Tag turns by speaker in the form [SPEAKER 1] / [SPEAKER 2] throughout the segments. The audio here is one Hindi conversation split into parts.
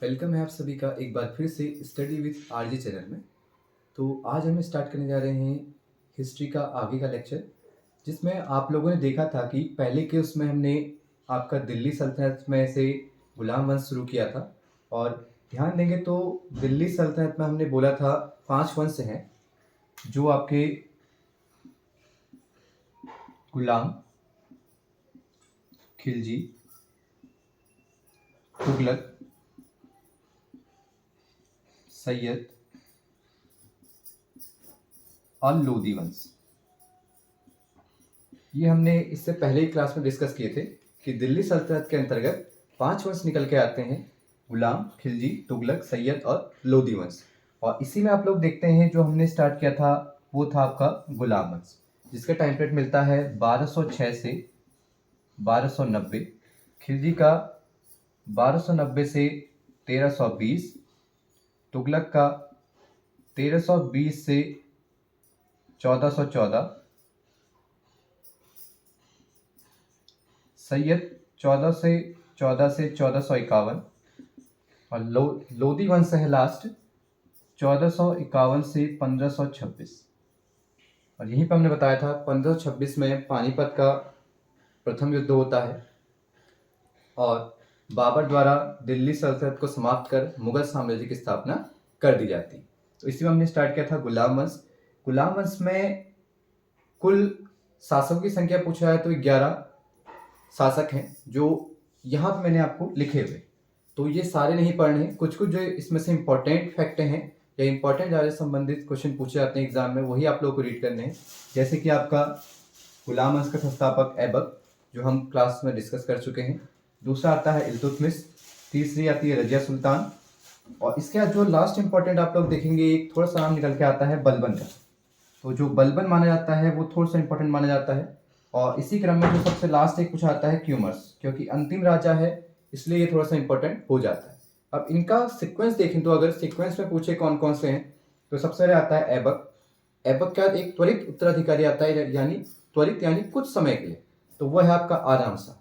[SPEAKER 1] वेलकम है आप सभी का एक बार फिर से स्टडी विथ आरजे चैनल में। तो आज हम स्टार्ट करने जा रहे हैं हिस्ट्री का आगे का लेक्चर, जिसमें आप लोगों ने देखा था कि पहले के उसमें हमने आपका दिल्ली सल्तनत में से गुलाम वंश शुरू किया था। और ध्यान देंगे तो दिल्ली सल्तनत में हमने बोला था 5 वंश हैं, जो आपके गुलाम, खिलजी, तुगलक, सैयद और लोदी वंश। ये हमने इससे पहले ही क्लास में डिस्कस किए थे कि दिल्ली सल्तनत के अंतर्गत 5 वंश निकल के आते हैं: गुलाम, खिलजी, तुगलक, सैयद और लोदी वंश। और इसी में आप लोग देखते हैं जो हमने स्टार्ट किया था वो था आपका गुलाम वंश, जिसका टाइम पीरियड मिलता है 1206 से 1290, खिलजी का 1290 से 1320, तुगलक का 1320 से 1414, सैयद 14 से 1451 और लोदी वंश है लास्ट 1451 से 1526। और यहीं पर हमने बताया था 1526 में पानीपत का प्रथम युद्ध होता है और बाबर द्वारा दिल्ली सल्तनत को समाप्त कर मुगल साम्राज्य की स्थापना कर दी जाती। तो इसी में हमने स्टार्ट किया था गुलाम वंश। गुलाम वंश में कुल शासकों की संख्या पूछा है तो 11 शासक हैं, जो यहाँ पे मैंने आपको लिखे हुए। तो ये सारे नहीं पढ़ने हैं, कुछ कुछ जो इसमें से इंपॉर्टेंट फैक्ट हैं या इंपॉर्टेंट ज़्यादा संबंधित क्वेश्चन पूछे जाते हैं एग्जाम में, वही आप लोगों को रीड करने हैं। जैसे कि आपका गुलाम वंश का संस्थापक ऐबक, जो हम क्लास में डिस्कस कर चुके हैं। दूसरा आता है इल्तुतमिश, तीसरी आती है रजिया सुल्तान, और इसके बाद जो लास्ट इंपॉर्टेंट आप लोग देखेंगे एक थोड़ा सा नाम निकल के आता है बलबन का। तो जो बलबन माना जाता है वो थोड़ा सा इंपॉर्टेंट माना जाता है। और इसी क्रम में जो सबसे लास्ट एक पूछा आता है क्यूमर्स, क्योंकि अंतिम राजा है इसलिए ये थोड़ा सा इंपॉर्टेंट हो जाता है। अब इनका सीक्वेंस देखें तो अगर सीक्वेंस में पूछे कौन कौन से हैं तो सबसे पहले आता है ऐबक। ऐबक के बाद एक त्वरित उत्तराधिकारी आता है, यानी त्वरित यानी कुछ समय के लिए, तो वह है आपका आराम शाह।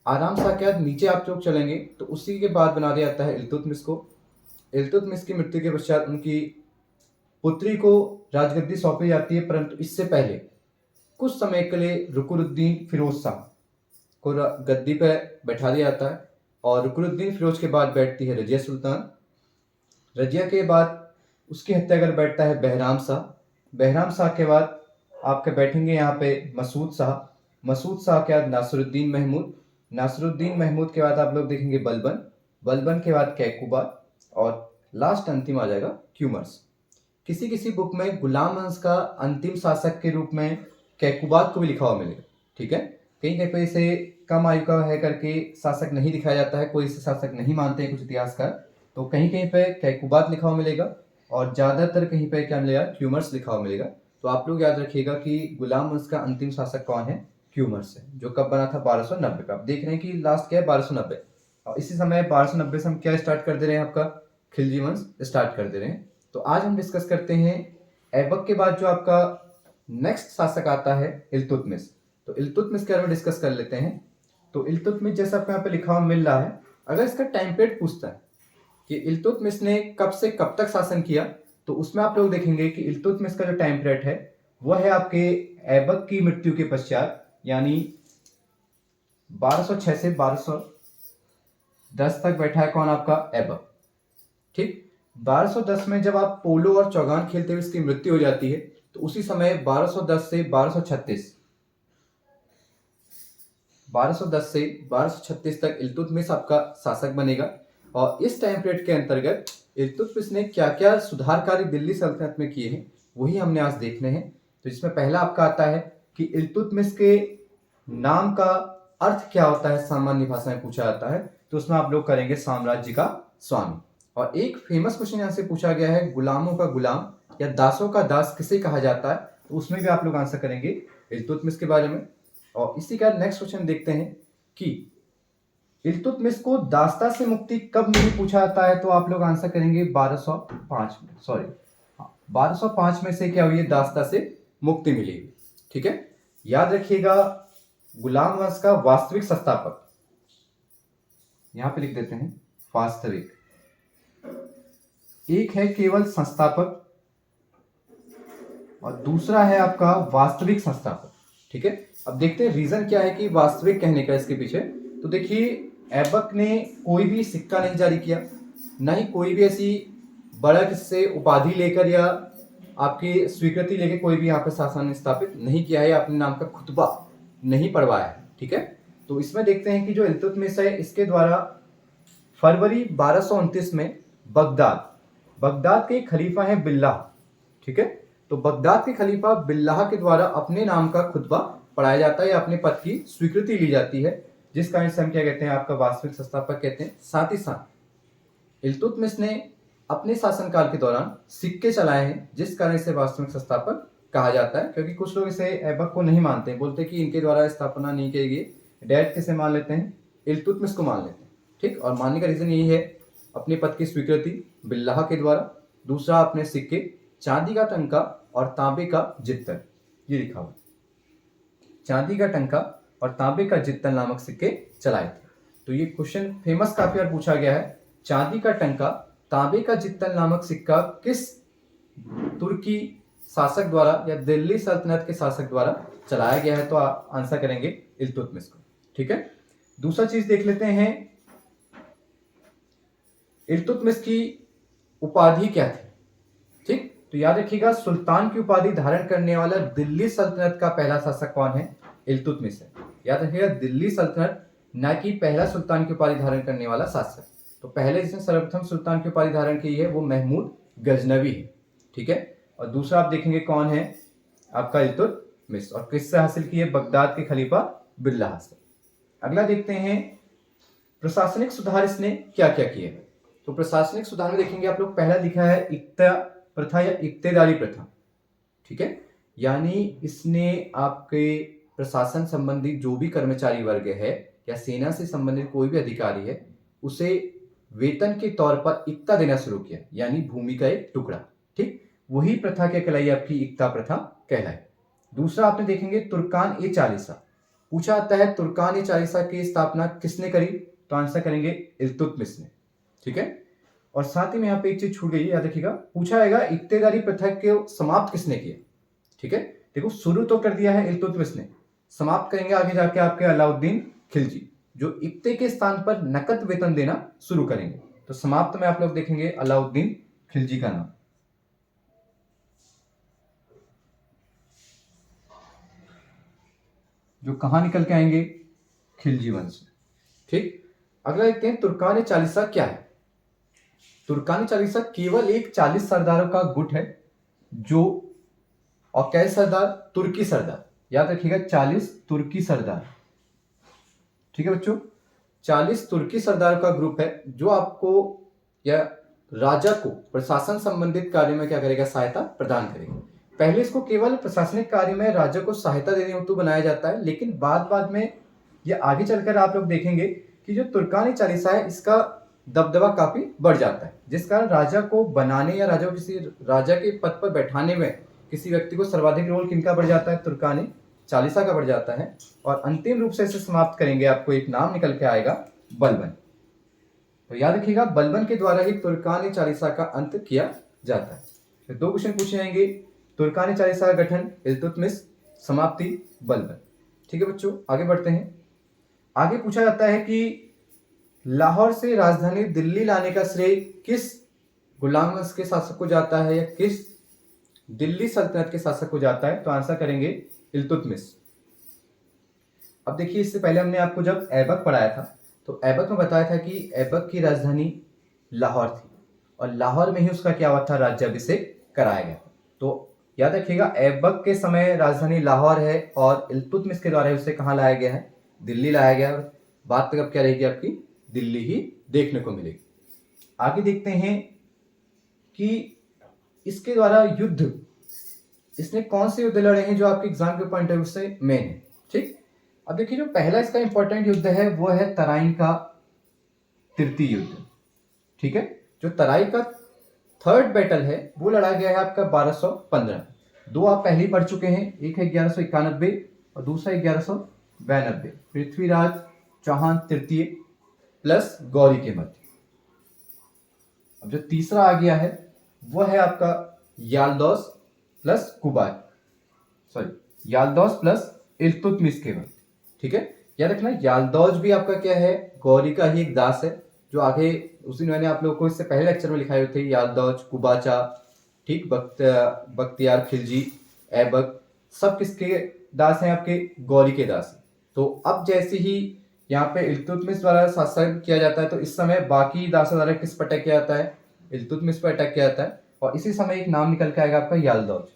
[SPEAKER 1] आराम शाह के बाद नीचे आप लोग चलेंगे तो उसी के बाद बना दिया जाता है इल्तुतमिश को। इल्तुतमिश की मृत्यु के पश्चात उनकी पुत्री को राजगद्दी सौंपी जाती है, परंतु इससे पहले कुछ समय के लिए रुकनुद्दीन फिरोज शाह को गद्दी पर बैठा दिया जाता है। और रुकनुद्दीन फिरोज के बाद बैठती है रजिया सुल्तान। रजिया के बाद उसकी हत्या कर बैठता है बहराम शाह। बहराम शाह के बाद आपके बैठेंगे यहाँ पे मसूद शाह। मसूद शाह के बाद नासिरुद्दीन महमूद। नासिरुद्दीन महमूद के बाद आप लोग देखेंगे बलबन। बलबन के बाद कैकुबाद और लास्ट अंतिम आ जाएगा क्यूमर्स। किसी किसी बुक में गुलाम वंश का अंतिम शासक के रूप में कैकुबाद को भी लिखा हुआ मिलेगा, ठीक है। कहीं कहीं पे इसे कम आयु का है करके शासक नहीं दिखाया जाता है, कोई इसे शासक नहीं मानते हैं कुछ इतिहासकार, तो कहीं कहीं पे कैकुबाद लिखा हुआ मिलेगा और ज़्यादातर कहीं पे क्या मिलेगा, क्यूमर्स लिखा हुआ मिलेगा। तो आप लोग याद रखिएगा कि गुलाम वंश का अंतिम शासक कौन है, क्यूमर्स है, जो कब बना था 1290 पे। आप देख रहे हैं कि लास्ट क्या है 1290, और इसी समय 1290 से हम क्या स्टार्ट कर दे रहे हैं, आपका खिलजी वंश स्टार्ट कर दे रहे हैं। तो आज हम डिस्कस करते हैं ऐबक के बाद जो आपका नेक्स्ट शासक आता है इल्तुतमिश। तो इल्तुतमिश के बारे में डिस्कस कर लेते हैं। तो इल्तुतमिश जैसा आपको यहाँ पे लिखा हुआ मिल रहा है, अगर इसका टाइम पीरियड पूछता है कि इल्तुतमिश ने कब से कब तक शासन किया, तो उसमें आप लोग देखेंगे कि इल्तुतमिश का जो टाइम पीरियड है वह है आपके ऐबक की मृत्यु के पश्चात, यानी 1206 से 1210 तक बैठा है कौन, आपका ऐबक, ठीक। 1210 में जब आप पोलो और चौगान खेलते हुए इसकी मृत्यु हो जाती है, तो उसी समय 1210 से 1236 तक इल्तुतमिश आपका शासक बनेगा। और इस टाइम पीरियड के अंतर्गत इल्तुतमिश ने क्या क्या सुधार कार्य दिल्ली सल्तनत में किए हैं वही हमने आज देखने हैं। तो इसमें पहला आपका आता है कि इल्तुतमिश के नाम का अर्थ क्या होता है, सामान्य भाषा में पूछा जाता है, तो उसमें आप लोग करेंगे साम्राज्य का स्वामी। और एक फेमस क्वेश्चन यहाँ से पूछा गया है, गुलामों का गुलाम या दासों का दास किसे कहा जाता है, तो उसमें भी आप लोग आंसर करेंगे इल्तुतमिश के बारे में। और इसी का नेक्स्ट क्वेश्चन देखते हैं कि इल्तुतमिश को दास्ता से मुक्ति कब मिली पूछा जाता है, तो आप लोग आंसर करेंगे 1205 में, सॉरी 1205 में से क्या हुई है, दास्ता से मुक्ति मिली, ठीक है। याद रखिएगा गुलाम वंश का वास्तविक संस्थापक, यहां पे लिख देते हैं वास्तविक, एक है केवल संस्थापक और दूसरा है आपका वास्तविक संस्थापक। ठीक है, अब देखते हैं रीजन क्या है कि वास्तविक कहने का इसके पीछे। तो देखिए, ऐबक ने कोई भी सिक्का नहीं जारी किया, ना ही कोई भी ऐसी बड़ा किससे उपाधि लेकर या आपकी स्वीकृति लेकर कोई भी यहाँ पे शासन स्थापित नहीं किया है, अपने नाम का खुतबा नहीं पढ़वाया है। ठीक है, तो इसमें देखते हैं कि जो इल्तुतमिश है इसके द्वारा फरवरी 1229 में बगदाद के खलीफा है बिल्लाह। ठीक है, तो बगदाद के खलीफा बिल्लाह के द्वारा अपने नाम का खुतबा पढ़ाया जाता है या अपने पद की स्वीकृति ली जाती है, जिस कारण से हम क्या कहते हैं, आपका वास्तविक संस्थापक कहते हैं। साथ ही साथ इल्तुतमिश ने अपने शासनकाल के दौरान सिक्के चलाए हैं, जिस कारण इसे वास्तविक संस्थापक कहा जाता है। क्योंकि कुछ लोग इसे ऐबक को नहीं मानते, बोलते कि इनके द्वारा स्थापना नहीं की गई, डायरेक्ट किसे मान लेते हैं, इल्तुतमिश को मान लेते हैं। ठीक, और मानने का रीजन यही है, अपने पद की स्वीकृति बिल्लाह के द्वारा, दूसरा अपने सिक्के, चांदी का टंका और तांबे का जित्तल, ये लिखा हुआ, चांदी का टंका और तांबे का जित्तल नामक सिक्के चलाए थे। तो ये क्वेश्चन फेमस काफी बार पूछा गया है, चांदी का टंका तांबे का जित्तल नामक सिक्का किस तुर्की शासक द्वारा या दिल्ली सल्तनत के शासक द्वारा चलाया गया है, तो आंसर करेंगे इल्तुतमिश को। ठीक है, दूसरा चीज देख लेते हैं, इल्तुतमिश की उपाधि क्या थी। ठीक, तो याद रखिएगा, सुल्तान की उपाधि धारण करने वाला दिल्ली सल्तनत का पहला शासक कौन है, इल्तुतमिश है। याद रखिएगा, दिल्ली सल्तनत, ना कि पहला सुल्तान की उपाधि धारण करने वाला शासक। तो पहले जिसने सर्वप्रथम सुल्तान की उपाधि धारण की है वो महमूद गजनवी है। ठीक है, और दूसरा आप देखेंगे कौन है, आपका इल्तुतमिश, और किससे हासिल की है, बगदाद के खलीफा बिल्लाह से। अगला देखते हैं, प्रशासनिक सुधार इसने क्या क्या किए। तो प्रशासनिक सुधार में देखेंगे आप लोग, पहला लिखा है इक्ता प्रथा या इक्तेदारी प्रथा। ठीक है, यानी इसने आपके प्रशासन संबंधी जो भी कर्मचारी वर्ग है या सेना से संबंधित कोई भी अधिकारी है, उसे वेतन के तौर पर इक्ता देना शुरू किया, यानी भूमि का एक टुकड़ा। ठीक, वही प्रथा क्या कहलाई, आपकी इक्ता प्रथा कहलाई। दूसरा आपने देखेंगे तुर्कान ए चालीसा, पूछा आता है तुर्कान ए चालीसा की स्थापना किसने करी, तो आंसर करेंगे इल्तुतमिश ने। ठीक है, और साथ ही में यहाँ पे एक चीज छूट गई, याद रखिएगा, पूछा आएगा इक्तेदारी प्रथा को समाप्त किसने किया। ठीक है, देखो शुरू तो कर दिया है इल्तुतमिश ने, समाप्त करेंगे आगे जाके आपके अलाउद्दीन खिलजी, जो इक्ते के स्थान पर नकद वेतन देना शुरू करेंगे। तो समाप्त में आप लोग देखेंगे अलाउद्दीन खिलजी का नाम, जो कहां निकल के आएंगे, खिलजी वंश। ठीक, अगला देखते हैं तुर्कान ए चालीसा क्या है। तुर्कानी चालीसा केवल एक 40 सरदारों का गुट है, जो, और कैसे सरदार, तुर्की सरदार, याद रखिएगा 40 तुर्की सरदार। ठीक है बच्चों, 40 तुर्की सरदारों का ग्रुप है, जो आपको या राजा को प्रशासन संबंधित कार्य में क्या करेगा, सहायता प्रदान करेगा। पहले इसको केवल प्रशासनिक कार्य में राजा को सहायता देने हेतु बनाया जाता है, लेकिन बाद में ये आगे चलकर आप लोग देखेंगे कि जो तुर्कानी चालीसा है इसका दबदबा काफी बढ़ जाता है, जिस कारण राजा को बनाने या राजा को किसी राजा के पद पर बैठाने में किसी व्यक्ति को सर्वाधिक रोल किनका बढ़ जाता है, तुर्कानी चालीसा का बढ़ जाता है। और अंतिम रूप से इसे समाप्त करेंगे, आपको एक नाम निकल के आएगा, बलबन। तो याद रखिएगा, बलबन के द्वारा ही तुर्कानी चालीसा का अंत किया जाता है। तो 2 क्वेश्चन पूछे जाएंगे, तुर्कानी चालीसा का गठन इल्तुतमिश, समाप्ति बलबन। ठीक है बच्चों, आगे बढ़ते हैं। आगे पूछा जाता है कि लाहौर से राजधानी दिल्ली लाने का श्रेय किस गुलाम वंश के शासक को जाता है या किस दिल्ली सल्तनत के शासक को जाता है, तो आंसर करेंगे इल्तुतमिश। अब देखिए, इससे पहले हमने आपको जब ऐबक पढ़ाया था, तो ऐबक में बताया था कि ऐबक की राजधानी लाहौर थी, और लाहौर में ही उसका क्या हुआ था, राज्याभिषेक कराया गया। तो याद रखिएगा, ऐबक के समय राजधानी लाहौर है और इल्तुतमिश के द्वारा उसे कहाँ लाया गया है, दिल्ली लाया गया। बात तक अब क्या रहेगी, आपकी दिल्ली ही देखने को मिलेगी। आगे देखते हैं कि इसके द्वारा युद्ध, इसने कौन से युद्ध लड़े हैं जो आपके एग्जाम के पॉइंट ऑफ व्यू से मेन है। ठीक, अब देखिए, जो पहला इसका इंपॉर्टेंट युद्ध है वो है तराइन का तृतीय युद्ध। ठीक है, जो तराइन का थर्ड बैटल है वो लड़ा गया है आपका 1215। 2 आप पहले ही पढ़ चुके हैं, एक है 1191 और दूसरा 1192, पृथ्वीराज चौहान तृतीय प्लस गौरी के मध्य। अब जो तीसरा आ गया है वो है आपका याल्दोस प्लस कुबाय, सॉरी याल्दोस प्लस इल्तुतमिश के वक्त। ठीक है, याद रखना याल्दौज भी आपका क्या है, गौरी का ही एक दास है, जो आगे उसी मैंने आप लोगों को इससे पहले लेक्चर में लिखाए हुए थे, याल्दौज, कुबाचा, ठीक, बख्तियार खिलजी, ऐबक, सब किसके दास हैं, आपके गौरी के दास हैं। तो अब जैसे ही यहाँ पे इल्तुतमिश द्वारा शासन किया जाता है तो इस समय बाकी दासों द्वारा किस पर अटैक किया जाता है, इल्तुतमिश पर अटैक किया जाता है, और इसी समय एक नाम निकल के आएगा आपका याल्दौज।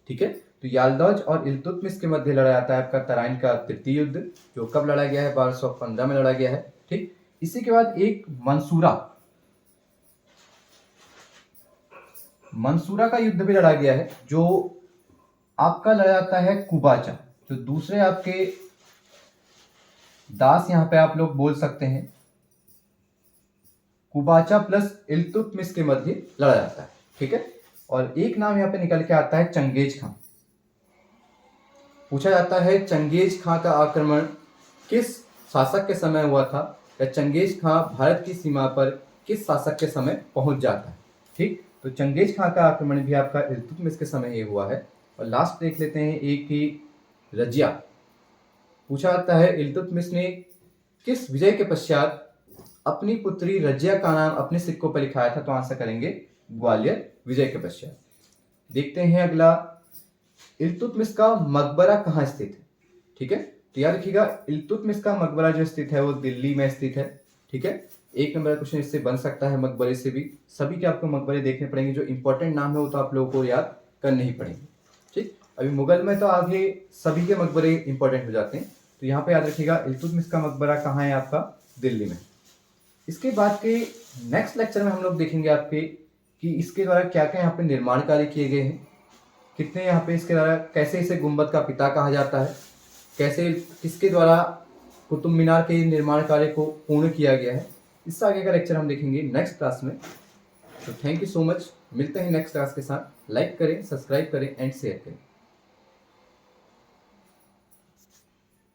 [SPEAKER 1] ठीक है, तो याल्दौज और इल्तुतमिश के मध्य लड़ा जाता है आपका तराइन का तृतीय युद्ध, जो कब लड़ा गया है, 1215 में लड़ा गया है। ठीक, इसी के बाद एक मंसूरा का युद्ध भी लड़ा गया है, जो आपका लड़ा जाता है कुबाचा, जो दूसरे आपके दास यहाँ पे आप लोग बोल सकते हैं, कुबाचा प्लस इल्तुतमिश के मध्य लड़ा जाता है। ठीक है, और एक नाम यहाँ पे निकल के आता है चंगेज खां। पूछा जाता है चंगेज खां का आक्रमण किस शासक के समय हुआ था, या चंगेज खां भारत की सीमा पर किस शासक के समय पहुंच जाता है। ठीक, तो चंगेज खां का आक्रमण भी आपका इल्तुतमिश के समय ही हुआ है। और लास्ट देख लेते हैं एक ही रजिया। पूछा जाता है इल्तुतमिश ने किस विजय के पश्चात अपनी पुत्री रजिया का नाम अपने सिक्कों पर लिखाया था, तो आंसर करेंगे ग्वालियर विजय के पश्चात। देखते हैं अगला, इल्तुतमिश का मकबरा कहाँ स्थित है। ठीक है, तो याद रखिएगा इल्तुतमिश का मकबरा जो स्थित है वो दिल्ली में स्थित है। ठीक है, एक नंबर क्वेश्चन इससे बन सकता है, मकबरे से भी। सभी के आपको मकबरे देखने पड़ेंगे, जो इंपॉर्टेंट नाम है वो तो आप लोगों को याद करने ही पड़ेंगे। ठीक, अभी मुगल में तो आगे सभी के मकबरे इंपॉर्टेंट हो जाते हैं, तो यहाँ पे याद रखिएगा इल्तुतमिश का मकबरा कहाँ है, आपका दिल्ली में। इसके बाद के नेक्स्ट लेक्चर में हम लोग देखेंगे आपके कि इसके द्वारा क्या क्या यहाँ पे निर्माण कार्य किए गए हैं, कितने यहाँ पे इसके द्वारा, कैसे इसे गुंबद का पिता कहा जाता है, कैसे किसके द्वारा कुतुब मीनार के निर्माण कार्य को पूर्ण किया गया है। इससे आगे का लेक्चर हम देखेंगे नेक्स्ट क्लास में। तो थैंक यू सो मच, मिलते हैं नेक्स्ट क्लास के साथ। लाइक करें, सब्सक्राइब करें एंड शेयर करें।